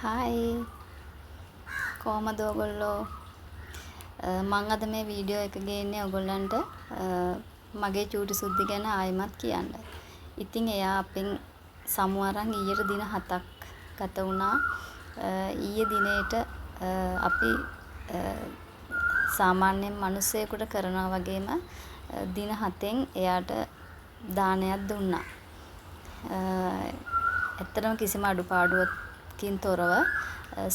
Hi කොහමද ඔයගොල්ලෝ මම අද මේ වීඩියෝ එක ගේන්නේ ඔයගොල්ලන්ට මගේ චූටි සුද්දි ගැන ආයෙමත් කියන්න. ඉතින් එයා අපෙන් සමු අරන් ඊයට දින 7ක් ගත වුණා. ඊයේ දිනේට අපි සාමාන්‍යයෙන් මිනිස්සෙකුට කරනවා වගේම දින 7න් එයාට දානයක් දුන්නා. ඇත්තටම කිසිම අඩුපාඩුවකින් තොරව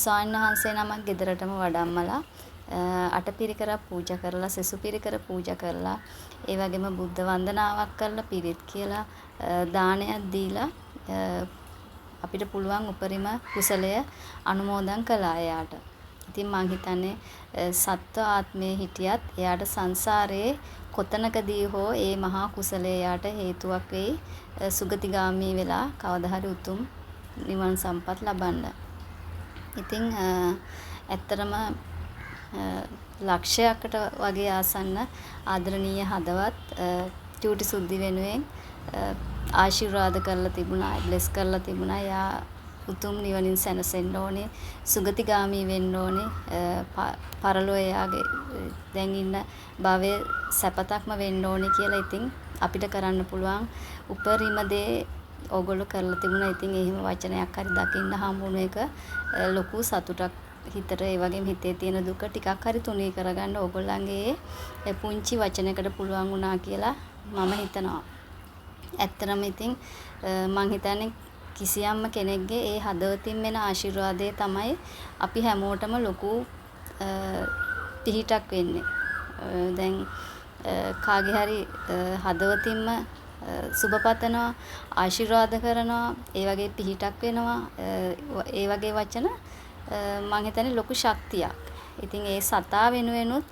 ස්වාමීන් වහන්සේ නමක් ගෙදරටම වඩම්මලා අටපිරිකර පූජා කරලා සෙසු පිරිකර පූජා කරලා ඒ වගේම බුද්ධ වන්දනාවක් කරලා පිරිත් කියලා දානයක් දීලා අපිට පුළුවන් උපරිම කුසලය අනුමෝදන් කළා එයාට. ඉතින් මං හිතන්නේ සත්ව ආත්මයේ හිටියත් එයාට සංසාරයේ කොතනකදී හෝ ඒ මහා කුසලය එයාට හේතුවක් වෙයි සුගතිගාමී වෙලා කවදා හරි උතුම් නිවන් සම්පත් ලබන්න. ඉතින් ඇත්තටම ලක්ෂයකට වගේ ආසන්න ආදරණීය හදවත් චූටි සුද්දි වෙනුවෙන් ආශිර්වාද කරලා තිබුණා, බ්ලෙස් කරලා තිබුණා. එයා උතුම් නිවනින් සැනසෙන්න ඕනේ, සුගතිගාමී වෙන්න ඕනේ. පරලෝ එයාගේ දැන් ඉන්න භවයේ සැපතක්ම වෙන්න ඕනේ කියලා ඉතින් අපිට කරන්න පුළුවන් උපරිම දේ ඕගොල්ලෝ කරලා තිබුණා. ඉතින් එහෙම වචනයක් හරි දකින්න හම්බුන එක ලොකු සතුටක් හිතට. ඒ වගේම හිතේ තියෙන දුක ටිකක් හරි තුනී කරගන්න ඕගොල්ලන්ගේ පුංචි වචනයකට පුළුවන් වුණා කියලා මම හිතනවා. ඇත්තටම ඉතින් මං හිතන්නේ කිසියම්ම කෙනෙක්ගේ ඒ හදවතින් වෙන ආශිර්වාදය තමයි අපි හැමෝටම ලොකු පිහිටක් වෙන්නේ. දැන් කාගේ හරි හදවතින්ම සුබපතනවා, ආශිර්වාද කරනවා, ඒ වගේ පිහිටක් වෙනවා. ඒ වගේ වචන මං හිතන්නේ ලොකු ශක්තියක්. ඉතින් ඒ සතා වෙනුවෙනුත්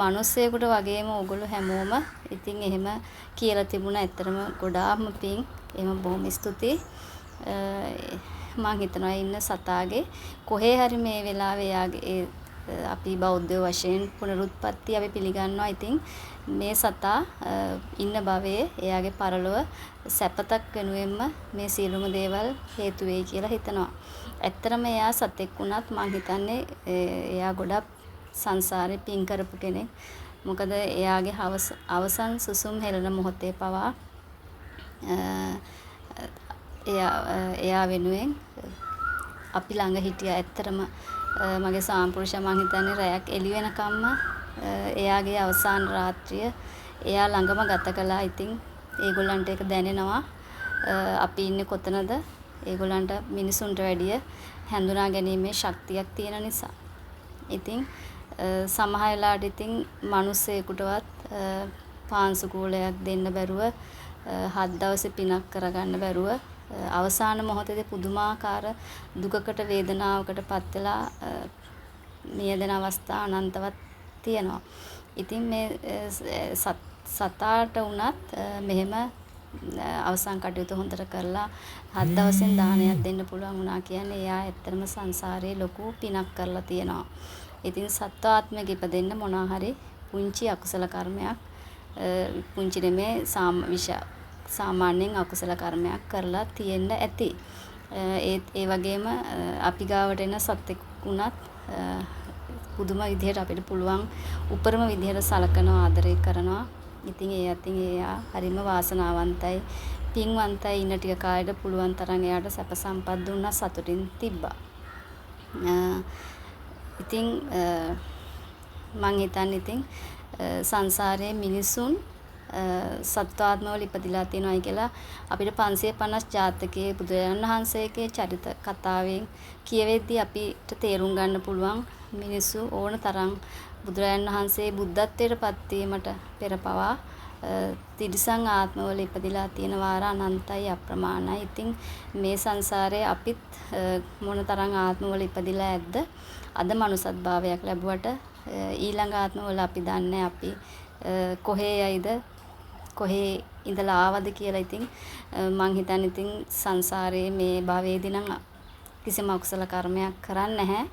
මිනිස්සෙකුට වගේම ඕගොල්ලෝ හැමෝම ඉතින් එහෙම කියලා තිබුණා. ඇත්තටම ගොඩාක්ම පිං. එහෙම බොහොම ස්තුතියි. මං හිතනවා ඉන්න සතාගේ කොහේ හරි මේ වෙලාවේ එයාගේ අපි බෞද්ධ වශයෙන් පුනරුත්පත්ති අපි පිළිගන්නවා. ඉතින් මේ සතා ඉන්න භවයේ එයාගේ පරලොව සැපතක් වෙනුවෙන්ම මේ සියලුම දේවල් හේතු වෙයි කියලා හිතනවා. ඇත්තටම එයා සතෙක් වුණත් මං හිතන්නේ එයා ගොඩක් සංසාරේ පින් කරපු කෙනෙක්. මොකද එයාගේ අවසන් සුසුම් හෙළන මොහොතේ පවා එයා වෙනුවෙන් අපි ළඟ හිටියා. ඇත්තටම මගේ සාම්පුරුෂයා මං හිතන්නේ රැයක් එළි වෙනකම්ම එයාගේ අවසාන රාත්‍රිය එයා ළඟම ගත කළා. ඉතින් ඒගොල්ලන්ට ඒක දැනෙනවා අපි ඉන්නේ කොතනද. ඒගොල්ලන්ට මිනිසුන්ට වැඩිය හඳුනා ගැනීමේ ශක්තියක් තියෙන නිසා. ඉතින් සමහර වෙලාවට ඉතින් මිනිස්සෙකුටවත් පාන්සුකූලයක් දෙන්න බැරුව 7 දවසේ පිනක් කරගන්න බැරුව අවසාන මොහොතේදී පුදුමාකාර දුකකට වේදනාවකට පත් වෙලා මියදෙන අවස්ථා අනන්තවත් තියෙනවා. ඉතින් මේ සතාට වුණත් මෙහෙම අවසන් කටයුතු හොඳට කරලා 7 දවසෙන් දානයක් දෙන්න පුළුවන් වුණා කියන්නේ එයා ඇත්තටම සංසාරේ ලොකු පිනක් කරලා තියෙනවා. ඉතින් සත්ව ආත්මයක ඉපදෙන්න මොනවා හරි පුංචි අකුසල කර්මයක් පුංචි නෙමේ සාමාන්‍යයෙන් අකුසල කර්මයක් කරලා තියෙන්න ඇති. ඒ වගේම අපි ගාවට එන සතෙක් වුණත් පුදුම විදිහට අපිට පුළුවන් උපරිම විදිහට සලකනවා, ආදරය කරනවා. ඉතින් ඒ අතින් එයා හරිම වාසනාවන්තයි, පින්වන්තයි. ඉන්න ටික කාලෙට පුළුවන් තරම් එයාට සැප සම්පත් දුන්නා, සතුටින් තිබ්බා. ඉතින් මං හිතන්නේ ඉතින් සංසාරයේ මිනිසුන් සත්වාත්මවල ඉපදිලා තියෙනවායි කියලා අපිට 550 ජාතකයේ බුදුරජාණන් වහන්සේගේ චරිත කතාවෙන් කියවෙද්දී අපිට තේරුම් ගන්න පුළුවන් මිනිස්සු ඕන තරම් බුදුරජාණන් වහන්සේ බුද්ධත්වයට පත් වීමට පෙර පවා තිරිසන් ආත්මවල ඉපදිලා තියෙන වාර අනන්තයි, අප්‍රමාණයි. ඉතින් මේ සංසාරයේ අපිත් මොන තරම් ආත්මවල ඉපදිලා ඇද්ද? අද මනුසත් භාවයක් ලැබුවට ඊළඟ ආත්මවල අපි දන්නේ අපි කොහේ යයිද, කොහේ ඉඳලා ආවද කියලා. ඉතින් මං හිතන්නේ ඉතින් සංසාරයේ මේ භවයේදී නම් කිසිම අකුසල කර්මයක් කරන්නේ නැහැ.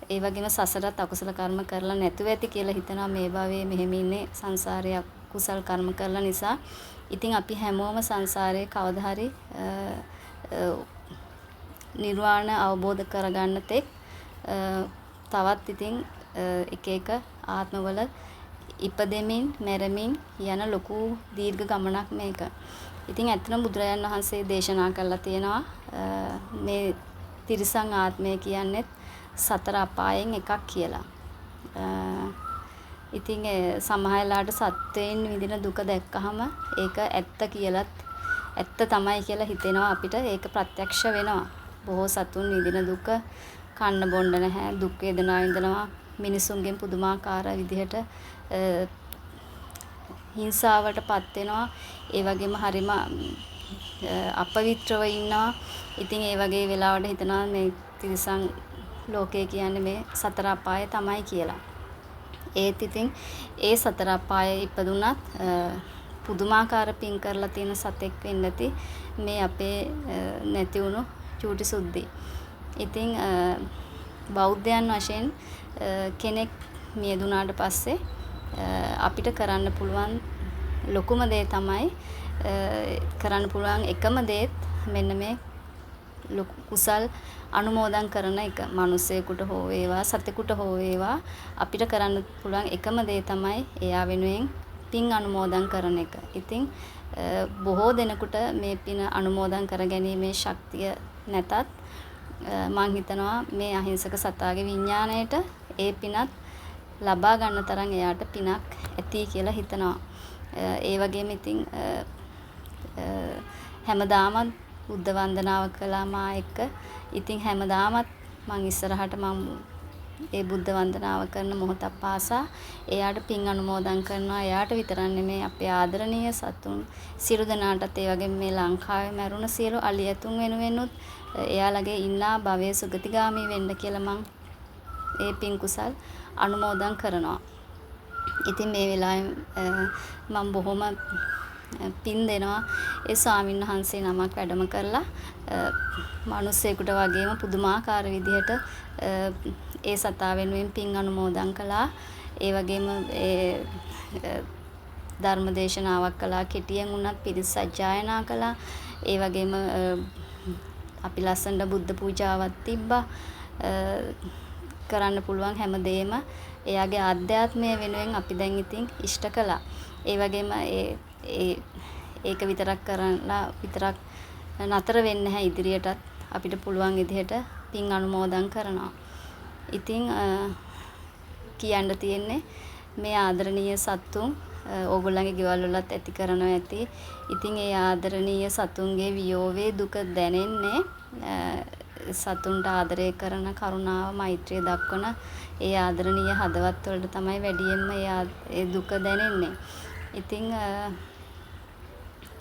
ඒ වගේම සසරත් අකුසල කර්ම කරලා නැතුව ඇති කියලා හිතනවා. මේ භවයේ මෙහෙම ඉන්නේ සංසාරයේ කුසල් කර්ම කරලා නිසා. ඉතින් අපි හැමෝම සංසාරයේ කවදා හරි නිර්වාණය අවබෝධ කරගන්න තෙක් තවත් ඉතින් එක එක ආත්මවල ඉපදෙමින් මැරෙමින් යන ලොකු දීර්ඝ ගමනක් මේක. ඉතින් ඇත්තටම බුදුරජාණන් වහන්සේ දේශනා කළා තියෙනවා මේ තිරිසන් ආත්මය කියන්නේත් සතර අපායෙන් එකක් කියලා. ඉතින් සමහරලාට සත්වයින් විඳින දුක දැක්කහම ඒක ඇත්ත කියලත් ඇත්ත තමයි කියලා හිතෙනවා අපිට. ඒක ප්‍රත්‍යක්ෂ වෙනවා. බොහෝ සතුන් විඳින දුක කන්න බොන්න නැහැ, දුක් වේදනා විඳිනවා. මිනිසුන්ගෙන් පුදුමාකාර විදිහට හිංසාවටපත් වෙනවා. ඒ වගේම හරිම අපවිත්‍රව ඉන්නවා. ඉතින් ඒ වගේ වෙලාවට හිතනවා මේ තිරිසන් ලෝකය කියන්නේ මේ සතර අපාය තමයි කියලා. ඒත් ඉතින් ඒ සතර අපායේ ඉපදුනත් පුදුමාකාර පින් කරලා තියෙන සතෙක් වෙන්න ඇති මේ අපේ නැති වුණු චූටි සුද්දි. ඉතින් බෞද්ධයන් වශයෙන් කෙනෙක් මියදුනාට පස්සේ අපිට කරන්න පුළුවන් ලොකුම දේ තමයි කරන්න පුළුවන් එකම දේත් මෙන්න මේ කුසල් අනුමෝදන් කරන එක. මිනිසෙකුට හෝ වේවා සතෙකුට හෝ වේවා අපිට කරන්න පුළුවන් එකම දේ තමයි එයා වෙනුවෙන් පින් අනුමෝදන් කරන එක. ඉතින් බොහෝ දෙනෙකුට මේ පින අනුමෝදන් කර ගැනීමේ ශක්තිය නැතත් මම හිතනවා මේ අහිංසක සතාගේ විඥාණයට ඒ පිනත් ලබා ගන්න තරම් එයාට පිනක් ඇති කියලා හිතනවා. ඒ වගේම ඉතින් හැමදාමත් බුද්ධ වන්දනාව කළා මා එක්ක. ඉතින් හැමදාමත් මං ඉස්සරහට මම ඒ බුද්ධ වන්දනාව කරන මොහොතක් පාසා එයාට පින් අනුමෝදන් කරනවා. එයාට විතරක් නෙමෙයි අපේ ආදරණීය සතුන් සියලු දෙනාටත් ඒ වගේම මේ ලංකාවේ මැරුණ සියලු අලියතුන් වෙනුවෙනුත් එයාලගේ ඉන්නා භවයේ සුගතිගාමී වෙන්න කියලා මං ඒ පින් කුසල් අනුමෝදන් කරනවා. ඉතින් මේ වෙලාවේ මම බොහොම පින් දෙනවා ඒ ස්වාමීන් වහන්සේ නමක් වැඩම කරලා මිනිස්සෙකුට වගේම පුදුමාකාර විදිහට ඒ සතා වෙනුවෙන් පින් අනුමෝදන් කළා. ඒ වගේම ධර්ම දේශනාවක් කළා. කෙටියෙන් වුණත් පිරිස් සජ්ජායනා කළා. ඒ වගේම අපි ලස්සනට බුද්ධ පූජාවක් තිබ්බා. කරන්න පුළුවන් හැමදේම එයාගේ ආධ්‍යාත්මය වෙනුවෙන් අපි දැන් ඉතින් ඉෂ්ට කළා. ඒ වගේම ඒක විතරක් කරලා විතරක් නතර වෙන්නේ නැහැ. ඉදිරියටත් අපිට පුළුවන් විදිහට පින් අනුමෝදන් කරනවා. ඉතින් කියන්න තියෙන්නේ මේ ආදරණීය සතුන් ඕගොල්ලන්ගේ ගෙවල් වලත් ඇති කරනවා ඇති. ඉතින් ඒ ආදරණීය සතුන්ගේ වියෝවේ දුක දැනෙන්නේ සතුන්ට ආදරය කරන කරුණාව මෛත්‍රිය දක්වන ඒ ආදරණීය හදවත් වලට තමයි වැඩියෙන්ම ඒ දුක දැනෙන්නේ. ඉතින්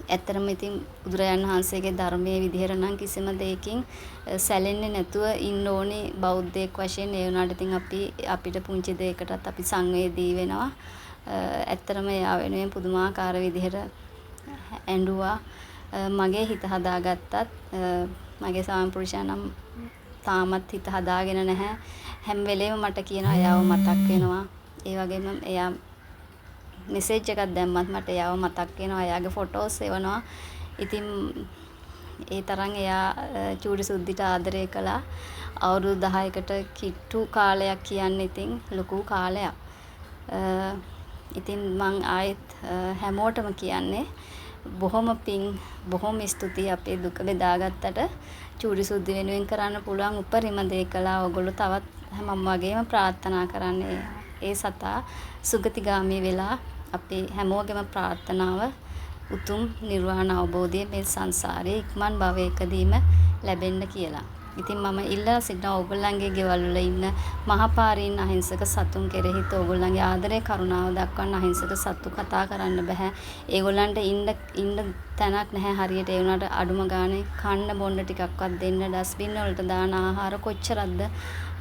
ඇත්තරම ඉතින් බුදුරජාණන් වහන්සේගේ ධර්මයේ විදිහට නම් කිසිම දෙයකින් සැලෙන්නේ නැතුව ඉන්න ඕනේ බෞද්ධයෙක් වශයෙන්. ඒ වුණාට ඉතින් අපිට පුංචි දෙයකටත් අපි සංවේදී වෙනවා. ඇත්තරම එයා වෙනුවෙන් පුදුමාකාර විදිහට ඇඬුවා. මගේ හිත හදාගත්තත් මගේ ස්වාමි පුරුෂයා නම් තාමත් හිත හදාගෙන නැහැ. හැම වෙලේම මට කියනවා එයාව මතක් වෙනවා. ඒ වගේම එයා මෙසේජ් එකක් දැම්මත් මට එයාව මතක් වෙනවා. එයාගේ ෆොටෝස් එවනවා. ඉතින් ඒ තරම් එයා චූටි සුද්දිට ආදරය කළා. අවුරුදු 10කට කිට්ටු කාලයක් කියන්නේ ඉතින් ලොකු කාලයක්. ඉතින් මං ආයෙත් හැමෝටම කියන්නේ බොහොම පිං බොහොම ස්තුතියි අපේ දුක බෙදාගත්තට. චූටි සුද්දි වෙනුවෙන් කරන්න පුළුවන් උපරිම දේ කළා. ඔයගොල්ලෝ තවත් මම වගේම ප්‍රාර්ථනා කරන්නේ ඒ සතා සුගතිගාමී වෙලා අපේ හැමෝගෙම ප්‍රාර්ථනාව උතුම් නිර්වාණ අවබෝධය මේ සංසාරේ ඉක්මන් භවයකදීම ලැබෙන්න කියලා. ඉතින් මම ඉල්ලා සිටින ඕගොල්ලන්ගේ ගෙවල් වල ඉන්න මහපාරින් අහිංසක සතුන් කෙරෙහිත් ඕගොල්ලන්ගේ ආදරය කරුණාව දක්වන්න. අහිංසක සතු කතා කරන්න බෑ. ඒගොල්ලන්ට ඉන්න තැනක් නැහැ හරියට. ඒ වුණාට අඩුම ගානේ කන්න බොන්න ටිකක්වත් දෙන්න. ඩස්බින් වලට දාන ආහාර කොච්චරක්ද?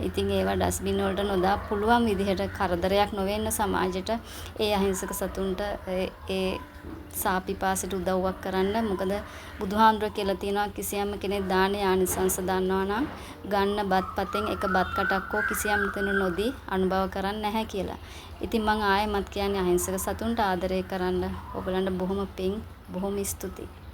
ඉතින් ඒවා ඩස්බින් වලට නොදා පුළුවන් විදිහට කරදරයක් නොවෙන්න සමාජයට ඒ අහිංසක සතුන්ට ඒ සාපිපාසට උදව්වක් කරන්න. මොකද බුදුහාමුදුරුවෝ කියලා තියෙනවා කිසියම් කෙනෙක් දානේ ආනිසංස දන්නවා නම් ගන්න බත් පතෙන් එක බත් කටක් හෝ කිසියම් තැන නොදී අනුභව කරන්නේ නැහැ කියලා. ඉතින් මම ආයෙමත් කියන්නේ අහිංසක සතුන්ට ආදරය කරන්න. ඔයගලන්ට බොහොම පිං බොහොම ස්තුතියි.